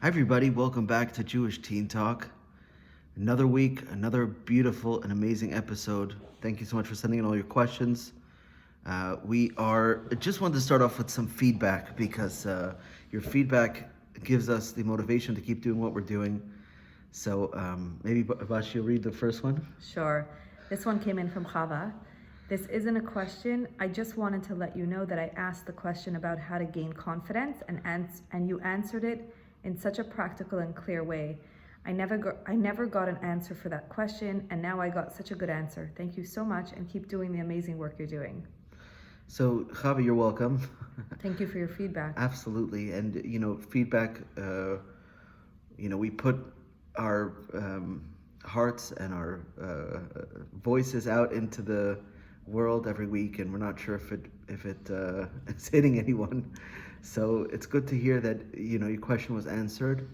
Hi everybody, welcome back to Jewish Teen Talk. Another week, another beautiful and amazing episode. Thank you so much for sending in all your questions. Just wanted to start off with some feedback because your feedback gives us the motivation to keep doing what we're doing. So maybe Bashie will read the first one. Sure. This one came in from Chava. This isn't a question. I just wanted to let you know that I asked the question about how to gain confidence and you answered it in such a practical and clear way. I never got an answer for that question, and now I got such a good answer. Thank you so much, and keep doing the amazing work you're doing. So Chava, you're welcome. Thank you for your feedback. Absolutely. And feedback, we put our hearts and our voices out into the world every week, and we're not sure if it is hitting anyone. So it's good to hear that your question was answered.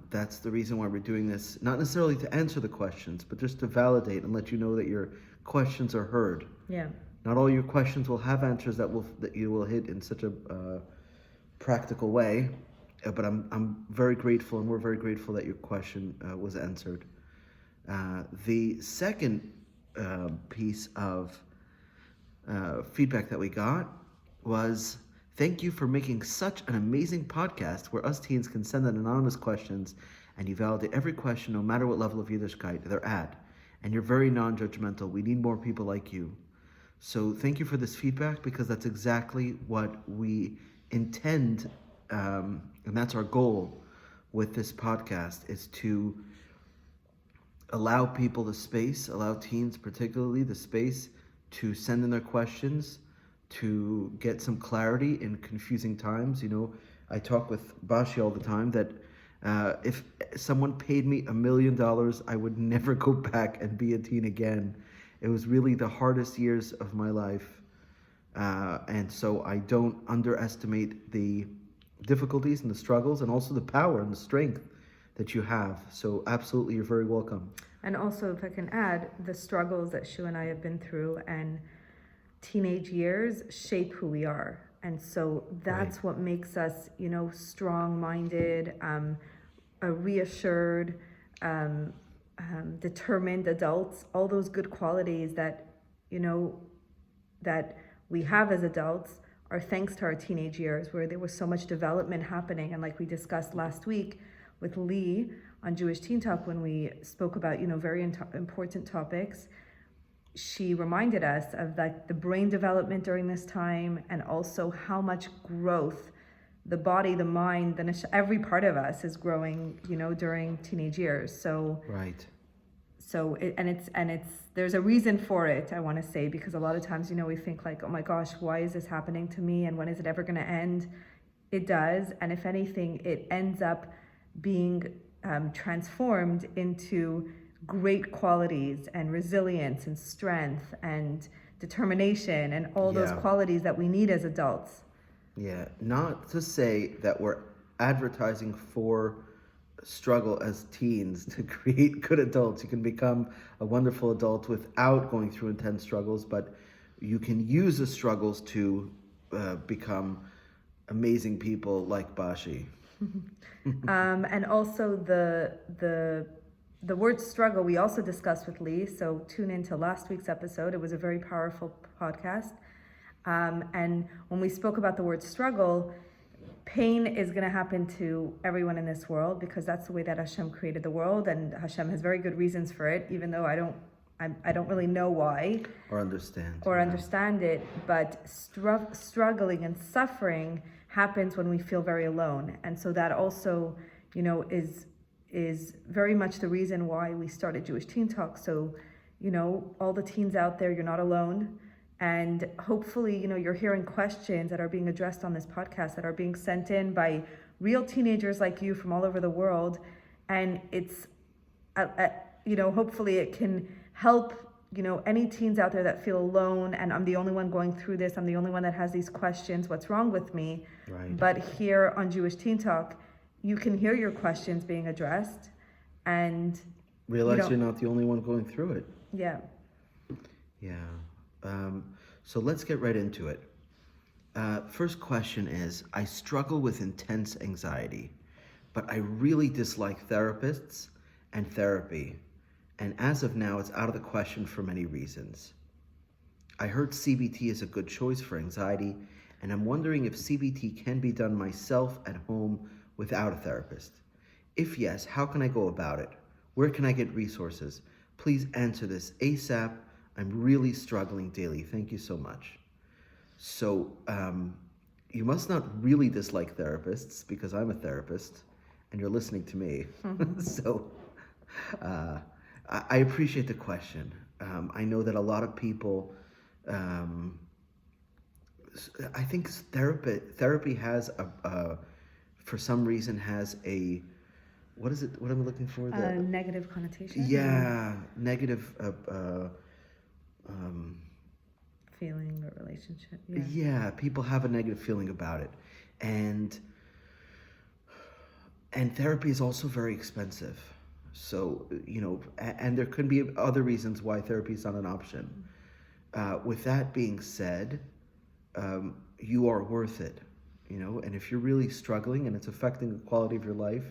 That's the reason why we're doing this, not necessarily to answer the questions, but just to validate and let you know that your questions are heard. Yeah. Not all your questions will have answers that you will hit in such a practical way, but I'm very grateful, and we're very grateful that your question was answered. The second piece of feedback that we got was, thank you for making such an amazing podcast where us teens can send in anonymous questions and you validate every question no matter what level of Yiddishkeit they're at. And you're very non-judgmental. We need more people like you. So thank you for this feedback, because that's exactly what we intend, and that's our goal with this podcast, is to allow people the space, allow teens particularly the space to send in their questions, to get some clarity in confusing times. I talk with Bashie all the time that if someone paid me $1 million, I would never go back and be a teen again. It was really the hardest years of my life. And so I don't underestimate the difficulties and the struggles, and also the power and the strength that you have. So absolutely, you're very welcome. And also, if I can add, the struggles that Shua and I have been through and teenage years shape who we are. And so that's Right. what makes us, strong-minded, reassured, determined adults, all those good qualities that, that we have as adults are thanks to our teenage years, where there was so much development happening. And like we discussed last week with Lee on Jewish Teen Talk, when we spoke about, very important topics, she reminded us of the brain development during this time, and also how much growth the body, the mind, every part of us is growing, during teenage years. So Right. So there's a reason for it, I want to say, because a lot of times, we think like, oh my gosh, why is this happening to me, and when is it ever going to end? It does, and if anything, it ends up being transformed into great qualities and resilience and strength and determination and all those qualities that we need as adults. Yeah, not to say that we're advertising for struggle as teens to create good adults. You can become a wonderful adult without going through intense struggles, but you can use the struggles to become amazing people like Bashie. And also the word struggle we also discussed with Lee, so tune into last week's episode. It was a very powerful podcast. And when we spoke about the word struggle, pain is going to happen to everyone in this world, because that's the way that Hashem created the world, and Hashem has very good reasons for it, even though I don't really know why or understand it. But struggling and suffering happens when we feel very alone, and so that also, is very much the reason why we started Jewish Teen Talk. So, all the teens out there, you're not alone. And hopefully, you're hearing questions that are being addressed on this podcast, that are being sent in by real teenagers like you from all over the world. And it's, hopefully it can help, any teens out there that feel alone, and I'm the only one going through this, I'm the only one that has these questions, what's wrong with me? Right. But here on Jewish Teen Talk, you can hear your questions being addressed and realize you're not the only one going through it. Yeah. So let's get right into it. First question is, I struggle with intense anxiety. but I really dislike therapists and therapy. And as of now, it's out of the question for many reasons. I heard CBT is a good choice for anxiety, and I'm wondering if CBT can be done myself at home without a therapist. If yes, how can I go about it? Where can I get resources? Please answer this ASAP. I'm really struggling daily. Thank you so much. So, you must not really dislike therapists because I'm a therapist and you're listening to me. So, uh, I appreciate the question. I know that a lot of people, um, I think therapy has for some reason has a, what is it? What am I looking for? A negative connotation. Yeah, negative. Feeling or relationship. Yeah, people have a negative feeling about it, and therapy is also very expensive. So and there could be other reasons why therapy is not an option. With that being said, you are worth it, and if you're really struggling and it's affecting the quality of your life,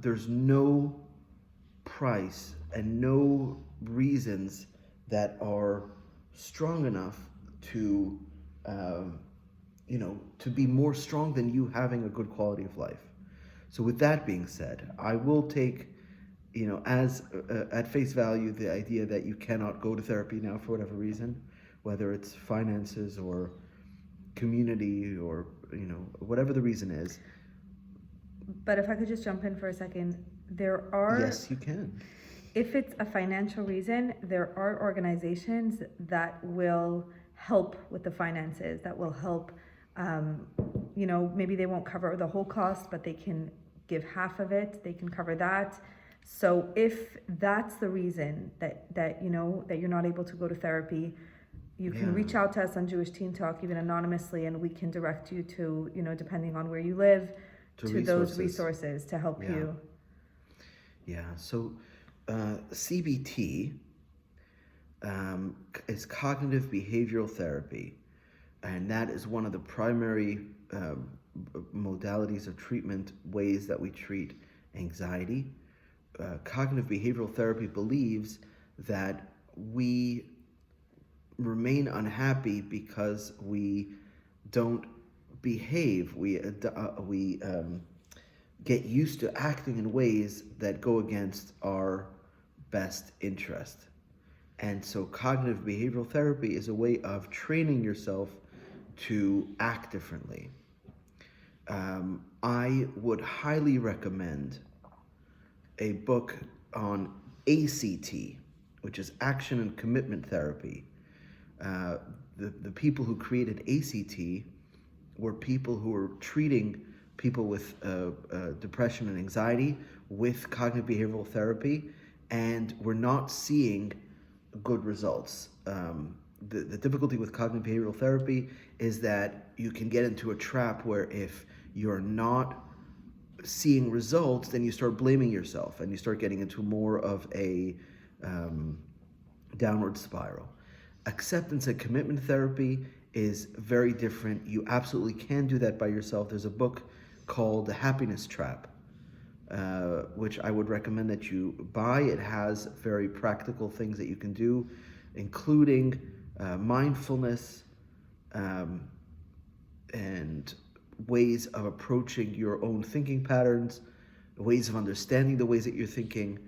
there's no price and no reasons that are strong enough to to be more strong than you having a good quality of life. So with that being said, I will take as at face value the idea that you cannot go to therapy now for whatever reason, whether it's finances or community or whatever the reason is. But if I could just jump in for a second, there are... Yes, you can. If it's a financial reason, there are organizations that will help with the finances, that will help, maybe they won't cover the whole cost, but they can give half of it, they can cover that. So if that's the reason that you're not able to go to therapy, you can reach out to us on Jewish Teen Talk, even anonymously, and we can direct you to, depending on where you live, to those resources to help you. Yeah, so CBT is cognitive behavioral therapy, and that is one of the primary modalities of treatment, ways that we treat anxiety. Cognitive behavioral therapy believes that we remain unhappy because we don't behave. We get used to acting in ways that go against our best interest. And so cognitive behavioral therapy is a way of training yourself to act differently. I would highly recommend a book on ACT, which is Action and Commitment Therapy. The people who created ACT were people who were treating people with depression and anxiety with cognitive behavioral therapy, and were not seeing good results. The difficulty with cognitive behavioral therapy is that you can get into a trap where if you're not seeing results, then you start blaming yourself and you start getting into more of a downward spiral. Acceptance and commitment therapy is very different. You absolutely can do that by yourself. There's a book called The Happiness Trap, which I would recommend that you buy. It has very practical things that you can do, including mindfulness and ways of approaching your own thinking patterns, ways of understanding the ways that you're thinking.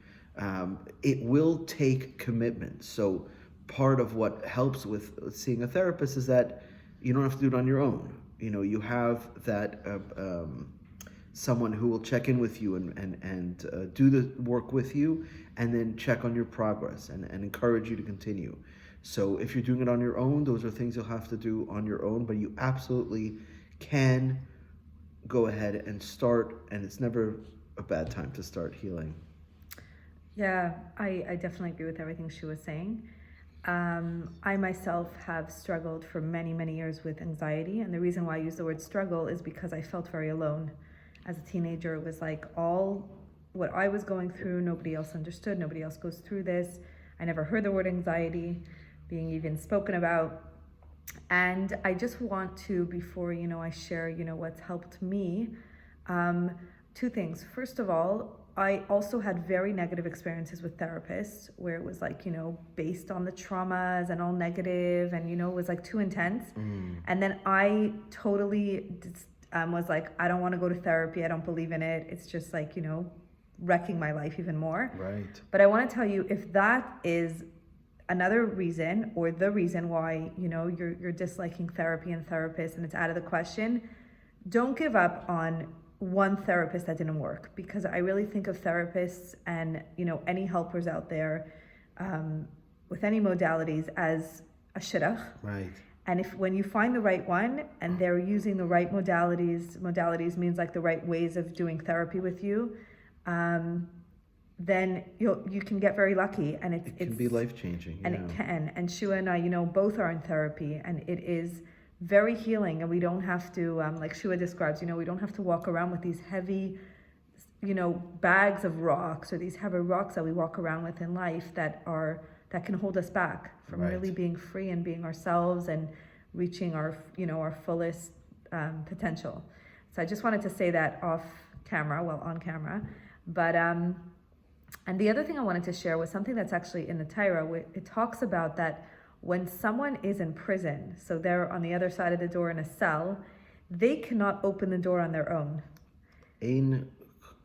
It will take commitment. So part of what helps with seeing a therapist is that you don't have to do it on your own. You have that someone who will check in with you and do the work with you, and then check on your progress and encourage you to continue. So if you're doing it on your own, those are things you'll have to do on your own, but you absolutely can go ahead and start, and it's never a bad time to start healing. Yeah, I definitely agree with everything she was saying. I myself have struggled for many, many years with anxiety, and the reason why I use the word struggle is because I felt very alone. As a teenager, it was like all what I was going through, nobody else understood, nobody else goes through this. I never heard the word anxiety being even spoken about. And I just want to, before, I share, what's helped me, Two things. First of all, I also had very negative experiences with therapists where it was like, based on the traumas and all negative and, it was like too intense. And then I totally was like, I don't want to go to therapy. I don't believe in it. It's just like, wrecking my life even more. Right. But I want to tell you, if that is another reason or the reason why, you're disliking therapy and therapists and it's out of the question, don't give up on one therapist that didn't work, because I really think of therapists and any helpers out there with any modalities as a shidduch. Right. And when you find the right one and they're using the right modalities means like the right ways of doing therapy with you, then you can get very lucky, and it can be life changing. And it can. And Shua and I, both are in therapy, and it is very healing, and we don't have to, like Shua describes, we don't have to walk around with these heavy, bags of rocks, or these heavy rocks that we walk around with in life that can hold us back from really being free and being ourselves and reaching our fullest potential. So I just wanted to say that on camera. But and the other thing I wanted to share was something that's actually in the Torah. It talks about that when someone is in prison, so they're on the other side of the door in a cell, they cannot open the door on their own. Ein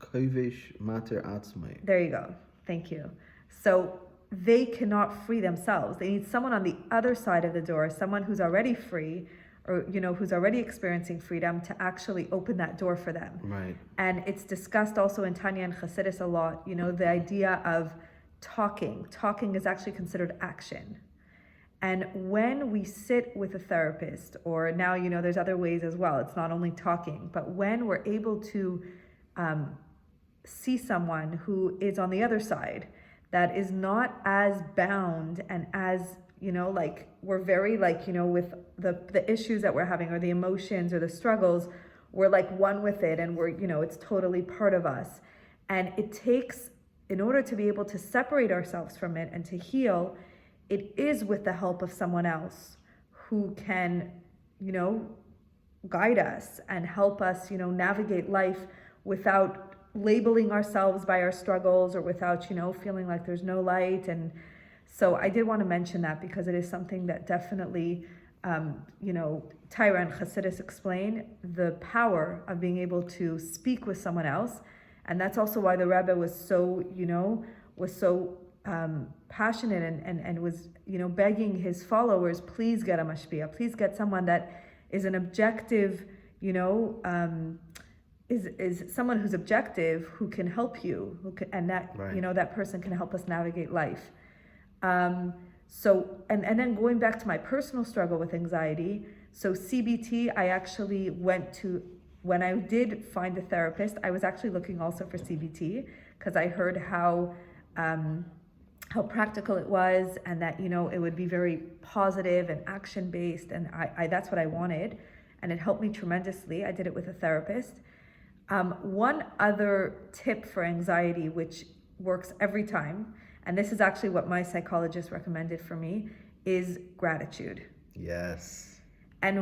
kovish mater atzmai. There you go. Thank you. So they cannot free themselves. They need someone on the other side of the door, someone who's already free, or who's already experiencing freedom, to actually open that door for them. Right. And it's discussed also in Tanya and Chassidus a lot, the idea of talking. Talking is actually considered action. And when we sit with a therapist, or now, there's other ways as well, it's not only talking, but when we're able to see someone who is on the other side, that is not as bound and as, we're very with the issues that we're having, or the emotions or the struggles, we're like one with it, and we're, it's totally part of us. And it takes, in order to be able to separate ourselves from it and to heal, it is with the help of someone else who can, guide us and help us, navigate life without labeling ourselves by our struggles, or without, feeling like there's no light. And so I did want to mention that, because it is something that definitely, Torah and Chassidus explain the power of being able to speak with someone else. And that's also why the Rebbe was so, passionate and was, begging his followers, please get a mashpia, please get someone that is an objective, is someone who's objective, who can help you, and that, right. That person can help us navigate life. So, and then going back to my personal struggle with anxiety, so CBT, I actually went to, when I did find a therapist, I was actually looking also for CBT, because I heard how practical it was, and that, it would be very positive and action-based, and I that's what I wanted, and it helped me tremendously. I did it with a therapist. One other tip for anxiety, which works every time, and this is actually what my psychologist recommended for me, is gratitude. Yes. And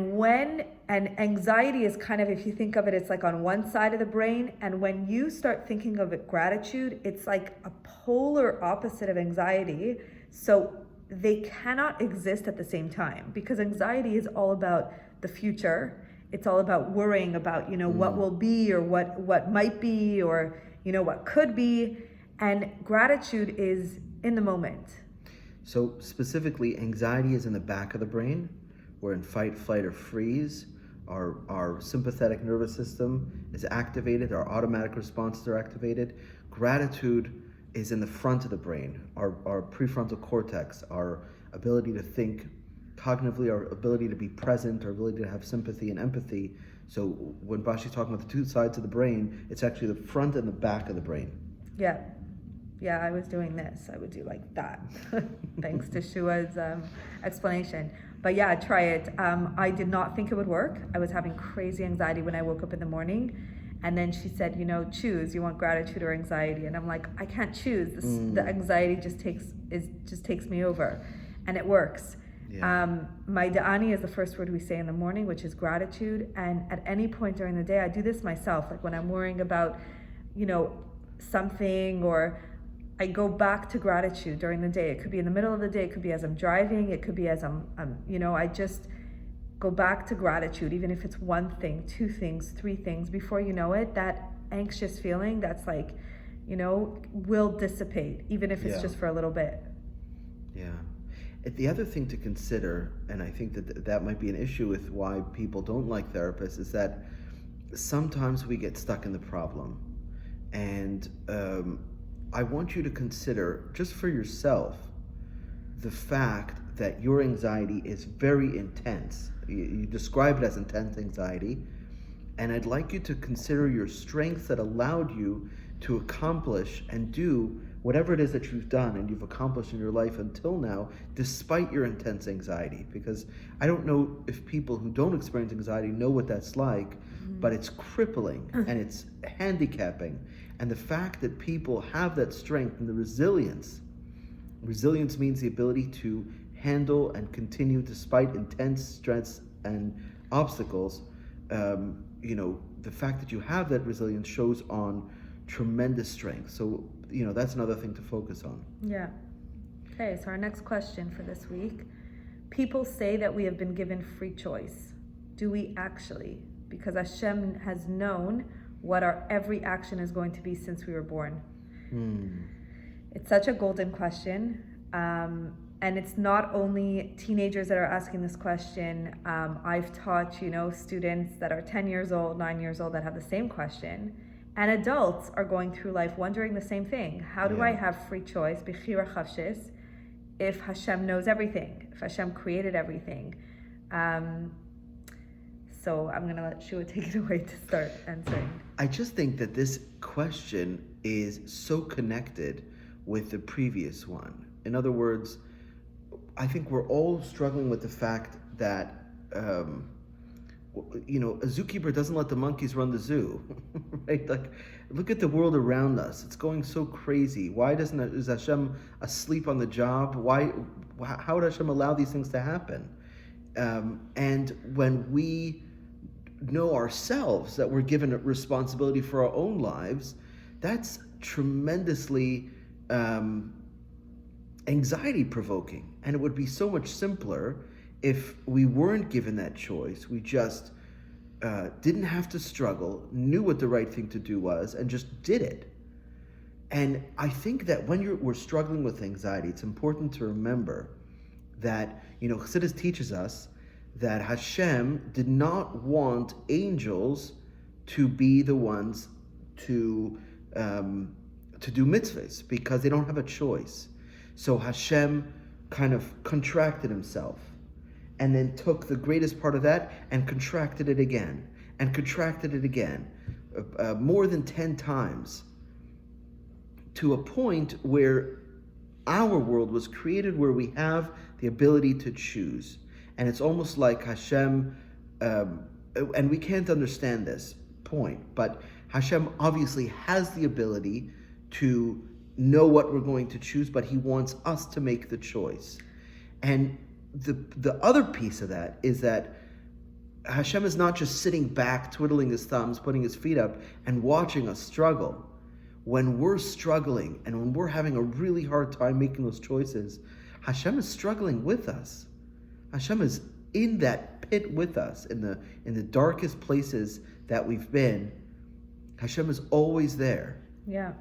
anxiety is kind of, if you think of it, it's like on one side of the brain. And when you start thinking of it, gratitude, it's like a polar opposite of anxiety. So they cannot exist at the same time, because anxiety is all about the future. It's all about worrying about, what will be, or what might be, or, what could be. And gratitude is in the moment. So specifically, anxiety is in the back of the brain. We're in fight, flight, or freeze. Our sympathetic nervous system is activated. Our automatic responses are activated. Gratitude is in the front of the brain. Our prefrontal cortex, our ability to think cognitively, our ability to be present, our ability to have sympathy and empathy. So when Bashie's talking about the two sides of the brain, it's actually the front and the back of the brain. Yeah, I was doing this. I would do like that, thanks to Shua's explanation. But yeah, try it. I did not think it would work. I was having crazy anxiety when I woke up in the morning. And then she said, choose. You want gratitude or anxiety? And I'm like, I can't choose. The anxiety just takes me over. And it works. Yeah. My da'ani is the first word we say in the morning, which is gratitude. And at any point during the day, I do this myself. Like when I'm worrying about, something, or I go back to gratitude during the day. It could be in the middle of the day. It could be as I'm driving. It could be as I just go back to gratitude, even if it's one thing, two things, three things. Before you know it, that anxious feeling that's like, will dissipate, even if it's Yeah. just for a little bit. Yeah. The other thing to consider, and I think that might be an issue with why people don't like therapists, is that sometimes we get stuck in the problem. And I want you to consider, just for yourself, the fact that your anxiety is very intense. You describe it as intense anxiety. And I'd like you to consider your strengths that allowed you to accomplish and do whatever it is that you've done and you've accomplished in your life until now, despite your intense anxiety. Because I don't know if people who don't experience anxiety know what that's like, but it's crippling and it's handicapping. And the fact that people have that strength and the resilience means the ability to handle and continue despite intense stress and obstacles. The fact that you have that resilience shows on tremendous strength. So, that's another thing to focus on. Yeah. Okay, so our next question for this week. People say that we have been given free choice. Do we actually? Because Hashem has known what our every action is going to be since we were born. It's such a golden question. And it's not only teenagers that are asking this question. I've taught, students that are 10 years old, 9 years old that have the same question. And adults are going through life wondering the same thing. How do I have free choice, b'chira chafshis, if Hashem knows everything, if Hashem created everything? So I'm going to let Shua take it away to start answering. I just think that this question is so connected with the previous one. In other words, I think we're all struggling with the fact that, a zookeeper doesn't let the monkeys run the zoo, right? Like, look at the world around us. It's going so crazy. Is Hashem asleep on the job? How would Hashem allow these things to happen? And when we know ourselves that we're given a responsibility for our own lives, that's tremendously anxiety provoking. And it would be so much simpler if we weren't given that choice. We just didn't have to struggle, knew what the right thing to do was, and just did it. And I think that when we're struggling with anxiety, it's important to remember that, Chassidus teaches us that Hashem did not want angels to be the ones to do mitzvahs, because they don't have a choice. So Hashem kind of contracted himself, and then took the greatest part of that and contracted it again, and contracted it again, more than 10 times, to a point where our world was created where we have the ability to choose. And it's almost like Hashem, and we can't understand this point, but Hashem obviously has the ability to know what we're going to choose, but he wants us to make the choice. And the other piece of that is that Hashem is not just sitting back, twiddling his thumbs, putting his feet up, and watching us struggle. When we're struggling and when we're having a really hard time making those choices, Hashem is struggling with us. Hashem is in that pit with us, in the darkest places that we've been. Hashem is always there. Yeah.